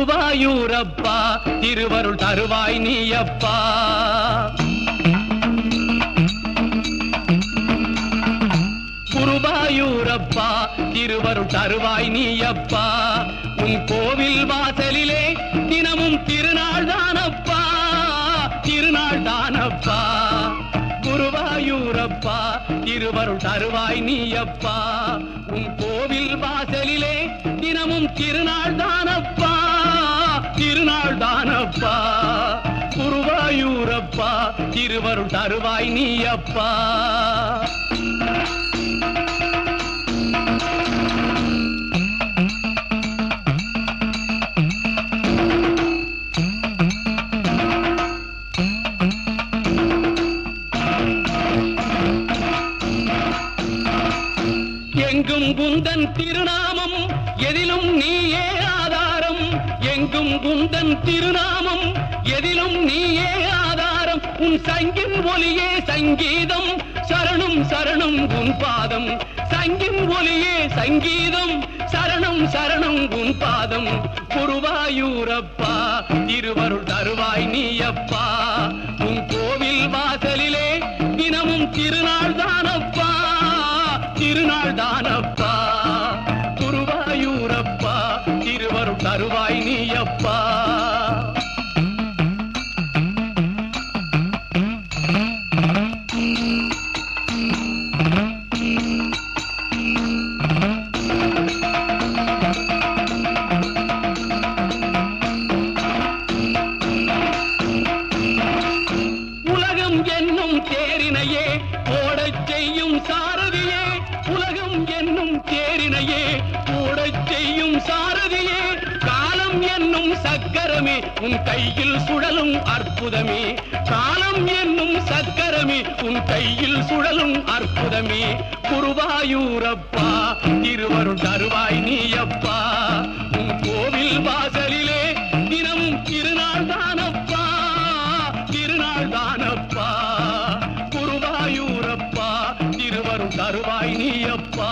குருவாயூரப்பா திருவருள் தருவாய் நீயப்பா. குருவாயூரப்பா திருவருள் தருவாய் நீயப்பா. உன் கோவில் வாசலிலே தினமும் திருநாள் தானப்பா, திருநாள் தானப்பா. குருவாயூரப்பா திருவருள் தருவாய் நீயப்பா. உன் கோவில் வாசலிலே தினமும் திருநாள் தானப்பா, திருநாள் தானப்பா. குருவாயூரப்பா திருவருள் தருவாய் நீயப்பா. எங்கும் குந்தன் திருநாமம் எதிலும் நீயே ஆதாரம், எங்கும் குந்தன் திருநாமம் எதிலும் நீயே ஆதாரம். உன் சங்கின் ஒலியே சங்கீதம், சரணம் சரணம் உன் பாதம். சங்கின் ஒலியே சங்கீதம், சரணம் சரணம் உன் பாதம். குருவாயூரப்பா திருவருள் தருவாய் நீயப்பா. உன் கோவில் வாசலிலே தினமும் திருநாள் தானப்பா, திருநாள் தானப்பா. குருவாயூரப்பா திருவருள் தருவாய் நீயப்பா. உலகம் என்னும் தேரினையே ஓடச் செய்யும் சாரதியே, உலகம் என்னும் தேரினையே ஓடச் செய்யும் சாரதியே. காலம் என்னும் சக்கரமே உன் கையில் சுழலும் அற்புதமே, காலம் என்னும் சக்கரமே உன் கையில் சுழலும் அற்புதமே. குருவாயூரப்பா திருவருள் தருவாய் நீயப்பா. உன் கோவில் வாசலிலே தினமும் திருநாள் தானப்பா, திருநாள் தானப்பா. குருவாயூரப்பா திருவருள் தருவாய் நீயப்பா.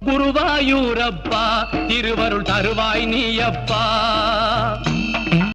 குருவாயூரப்பா திருவருள் தருவாய் நீயப்பா.